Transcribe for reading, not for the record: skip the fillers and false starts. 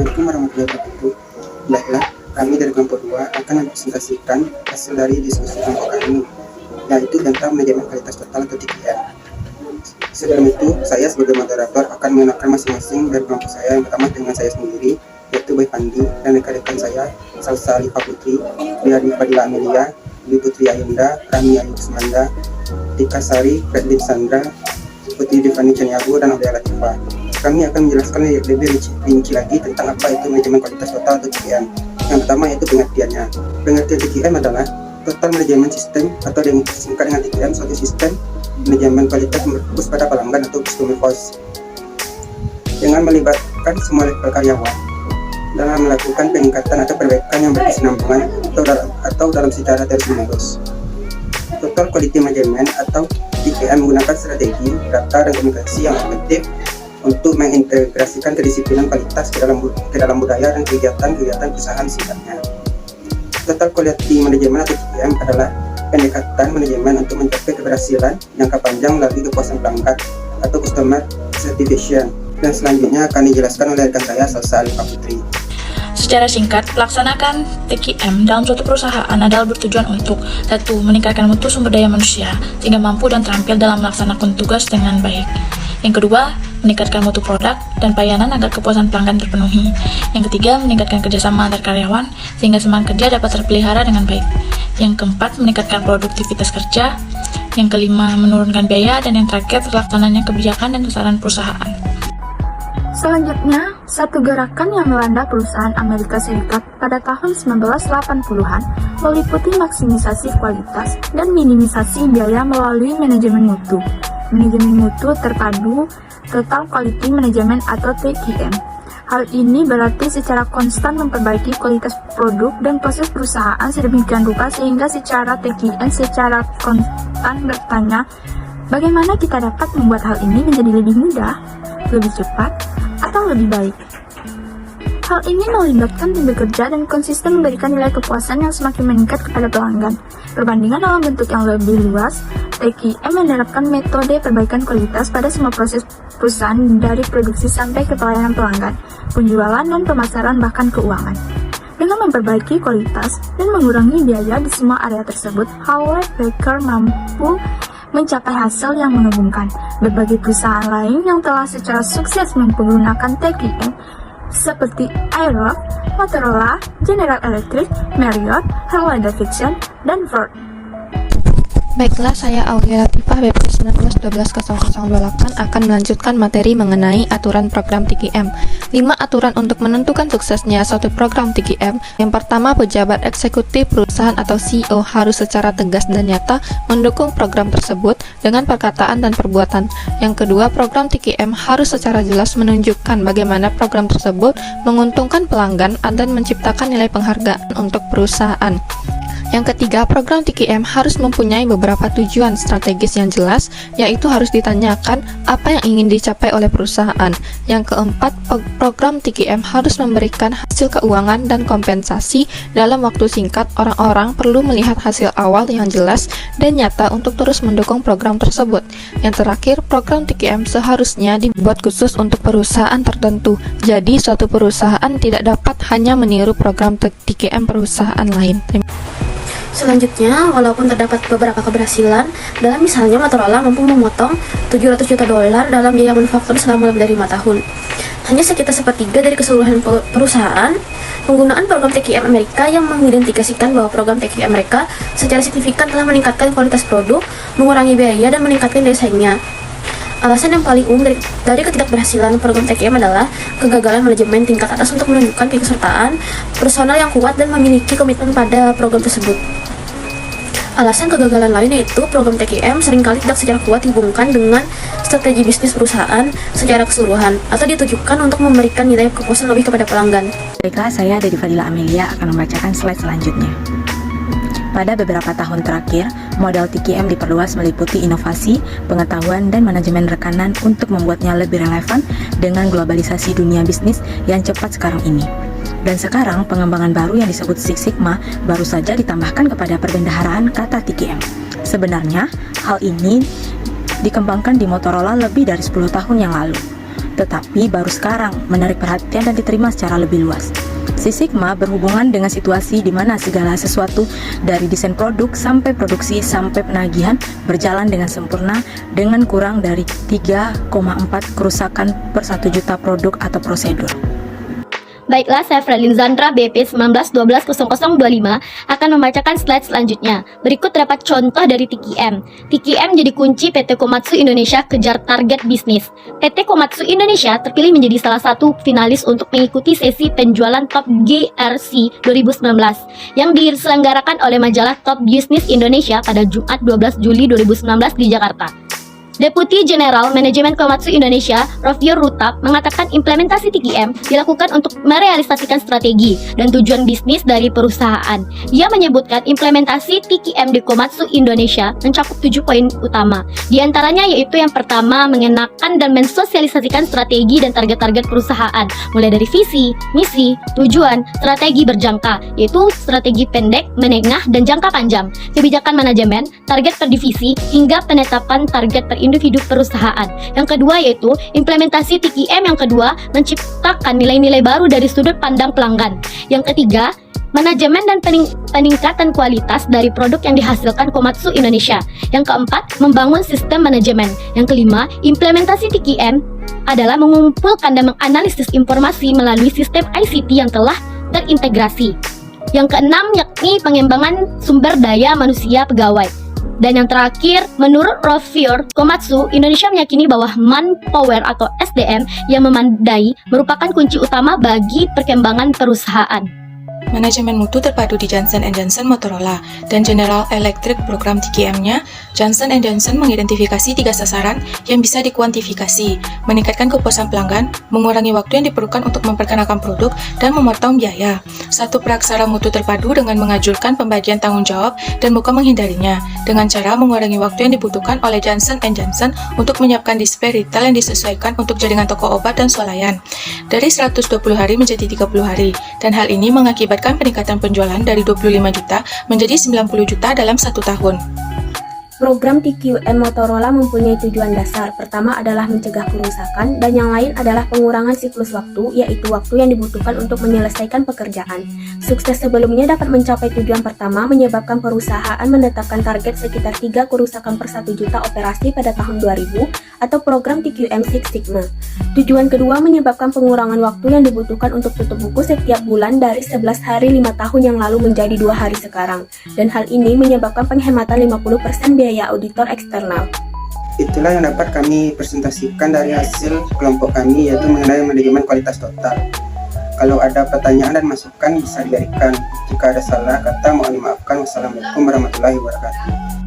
Assalamualaikum warahmatullahi wabarakatuh. Baiklah, kami dari kelompok 2 akan mempresentasikan hasil dari diskusi kelompok kami, yaitu tentang manajemen kualitas total atau TQM. Sebelum itu, saya sebagai moderator akan mengenalkan masing-masing dari kelompok saya. Yang pertama dengan saya sendiri, yaitu Boy Fandi, dan rekan-rekan saya, Salsa Alifa Putri, Riyadi Fadila Amelia, Dwi Putri Ayunda, Rami Ayu Kusmanda, Tika Sari, Fredlin Sandra, Putri Devani Caniago, dan Aulia Latifah. Kami akan menjelaskan lebih rinci lagi tentang apa itu manajemen kualitas total atau TQM. Yang pertama yaitu pengertiannya. Pengertian TQM adalah Total Management System atau yang disingkat dengan TQM, suatu sistem manajemen kualitas berfokus pada pelanggan atau customer first, dengan melibatkan semua level karyawan dalam melakukan peningkatan atau perbaikan yang berkesinambungan atau dalam secara terus-menerus. Total Quality Management atau TQM menggunakan strategi, data, dan komunikasi yang efektif untuk mengintegrasikan kedisiplinan kualitas ke dalam budaya dan kegiatan perusahaan singkatnya. Total Quality Management atau TQM adalah pendekatan manajemen untuk mencapai keberhasilan jangka panjang melalui kepuasan pelanggan atau customer satisfaction. Dan selanjutnya akan dijelaskan oleh rekan saya, Salsa Alifa Putri. Secara singkat, pelaksanakan TQM dalam suatu perusahaan adalah bertujuan untuk 1. Meningkatkan mutu sumber daya manusia sehingga mampu dan terampil dalam melaksanakan tugas dengan baik. Yang kedua, meningkatkan mutu produk dan pelayanan agar kepuasan pelanggan terpenuhi. Yang ketiga, meningkatkan kerjasama antar karyawan sehingga semangat kerja dapat terpelihara dengan baik. Yang keempat, meningkatkan produktivitas kerja. Yang kelima, menurunkan biaya. Dan yang terakhir, terlaksananya kebijakan dan sasaran perusahaan. Selanjutnya, satu gerakan yang melanda perusahaan Amerika Serikat pada tahun 1980-an meliputi maksimisasi kualitas dan minimisasi biaya melalui manajemen mutu. Manajemen mutu terpadu Total Quality Management atau TQM. Hal ini berarti secara konstan memperbaiki kualitas produk dan proses perusahaan sedemikian rupa sehingga secara TQM secara konstan bertanya, bagaimana kita dapat membuat hal ini menjadi lebih mudah, lebih cepat, atau lebih baik. Hal ini melibatkan tim bekerja dan konsisten memberikan nilai kepuasan yang semakin meningkat kepada pelanggan. Perbandingan dalam bentuk yang lebih luas, TQM menerapkan metode perbaikan kualitas pada semua proses perusahaan dari produksi sampai ke pelayanan pelanggan, penjualan dan pemasaran bahkan keuangan. Dengan memperbaiki kualitas dan mengurangi biaya di semua area tersebut, Hewlett Packard mampu mencapai hasil yang mengagumkan. Berbagai perusahaan lain yang telah secara sukses menggunakan TQM seperti Aerox, Motorola, General Electric, Marriott, Harley Davidson, dan Ford. Baiklah, saya Aulia Latifah BPS 19120028 akan melanjutkan materi mengenai aturan program TQM. 5 aturan untuk menentukan suksesnya suatu program TQM. Yang pertama, pejabat eksekutif perusahaan atau CEO harus secara tegas dan nyata mendukung program tersebut dengan perkataan dan perbuatan. Yang kedua, program TQM harus secara jelas menunjukkan bagaimana program tersebut menguntungkan pelanggan dan menciptakan nilai penghargaan untuk perusahaan. Yang ketiga, program TQM harus mempunyai beberapa tujuan strategis yang jelas, yaitu harus ditanyakan apa yang ingin dicapai oleh perusahaan. Yang keempat, program TQM harus memberikan hasil keuangan dan kompensasi dalam waktu singkat. Orang-orang perlu melihat hasil awal yang jelas dan nyata untuk terus mendukung program tersebut. Yang terakhir, program TQM seharusnya dibuat khusus untuk perusahaan tertentu. Jadi, suatu perusahaan tidak dapat hanya meniru program TQM perusahaan lain. Selanjutnya, walaupun terdapat beberapa keberhasilan, dalam misalnya Motorola mampu memotong $700 juta dalam biaya manufaktur selama lebih dari 5 tahun. Hanya sekitar sepertiga dari keseluruhan perusahaan, penggunaan program TQM Amerika yang mengidentifikasikan bahwa program TQM mereka secara signifikan telah meningkatkan kualitas produk, mengurangi biaya, dan meningkatkan daya saingnya. Alasan yang paling umum dari ketidakberhasilan program TQM adalah kegagalan manajemen tingkat atas untuk menunjukkan keikutsertaan personal yang kuat dan memiliki komitmen pada program tersebut. Alasan kegagalan lain yaitu program TQM seringkali tidak secara kuat dihubungkan dengan strategi bisnis perusahaan secara keseluruhan atau ditujukan untuk memberikan nilai kepuasan lebih kepada pelanggan. Baiklah, saya Dwi Fadila Amelia akan membacakan slide selanjutnya. Pada beberapa tahun terakhir, modal TQM diperluas meliputi inovasi, pengetahuan, dan manajemen rekanan untuk membuatnya lebih relevan dengan globalisasi dunia bisnis yang cepat sekarang ini. Dan sekarang, pengembangan baru yang disebut Six Sigma baru saja ditambahkan kepada perbendaharaan kata TQM. Sebenarnya, hal ini dikembangkan di Motorola lebih dari 10 tahun yang lalu. tetapi baru sekarang menarik perhatian dan diterima secara lebih luas. Six Sigma berhubungan dengan situasi di mana segala sesuatu dari desain produk sampai produksi sampai penagihan berjalan dengan sempurna dengan kurang dari 3,4 kerusakan per 1 juta produk atau prosedur. Baiklah, saya Fredlin Zandra, BP 19120025 akan membacakan slide selanjutnya. Berikut terdapat contoh dari TKM. TKM jadi kunci PT Komatsu Indonesia kejar target bisnis. PT Komatsu Indonesia terpilih menjadi salah satu finalis untuk mengikuti sesi penjualan Top GRC 2019 yang diselenggarakan oleh majalah Top Business Indonesia pada Jumat 12 Juli 2019 di Jakarta. Deputi General Manajemen Komatsu Indonesia, Rofiur Rutap, mengatakan implementasi TKM dilakukan untuk merealisasikan strategi dan tujuan bisnis dari perusahaan. Ia menyebutkan implementasi TKM di Komatsu Indonesia mencakup 7 poin utama. Di antaranya yaitu yang pertama, mengenakan dan mensosialisasikan strategi dan target-target perusahaan, mulai dari visi, misi, tujuan, strategi berjangka, yaitu strategi pendek, menengah, dan jangka panjang, kebijakan manajemen, target per divisi, hingga penetapan target per individu perusahaan. Yang kedua yaitu implementasi TKM yang kedua menciptakan nilai-nilai baru dari sudut pandang pelanggan. Yang ketiga, manajemen dan peningkatan kualitas dari produk yang dihasilkan Komatsu Indonesia. Yang keempat, membangun sistem manajemen. Yang kelima, implementasi TKM adalah mengumpulkan dan menganalisis informasi melalui sistem ICT yang telah terintegrasi. Yang keenam, yakni pengembangan sumber daya manusia pegawai. Dan yang terakhir, menurut Rofiur, Komatsu Indonesia meyakini bahwa manpower atau SDM yang memadai merupakan kunci utama bagi perkembangan perusahaan. Manajemen mutu terpadu di Johnson & Johnson Motorola dan General Electric program TKM-nya, Johnson & Johnson mengidentifikasi 3 sasaran yang bisa dikuantifikasi, meningkatkan kepuasan pelanggan, mengurangi waktu yang diperlukan untuk memperkenalkan produk, dan memotong biaya. Satu praksara mutu terpadu dengan mengajurkan pembagian tanggung jawab dan bukan menghindarinya, dengan cara mengurangi waktu yang dibutuhkan oleh Johnson & Johnson untuk menyiapkan display retail yang disesuaikan untuk jaringan toko obat dan swalayan, dari 120 hari menjadi 30 hari, dan hal ini mengakibatkan peningkatan penjualan dari 25 juta menjadi 90 juta dalam 1 tahun. Program TQM Motorola mempunyai tujuan dasar. Pertama adalah mencegah kerusakan, dan yang lain adalah pengurangan siklus waktu, yaitu waktu yang dibutuhkan untuk menyelesaikan pekerjaan. Sukses sebelumnya dapat mencapai tujuan pertama, menyebabkan perusahaan menetapkan target sekitar 3 kerusakan per 1 juta operasi pada tahun 2000, atau program TQM Six Sigma. Tujuan kedua menyebabkan pengurangan waktu yang dibutuhkan untuk tutup buku setiap bulan dari 11 hari 5 tahun yang lalu menjadi 2 hari sekarang, dan hal ini menyebabkan penghematan 50% biaya auditor eksternal. Itulah yang dapat kami presentasikan dari hasil kelompok kami, yaitu mengenai manajemen kualitas total. Kalau ada pertanyaan dan masukan bisa diberikan. Jika ada salah kata mohon dimaafkan. Wassalamualaikum warahmatullahi wabarakatuh.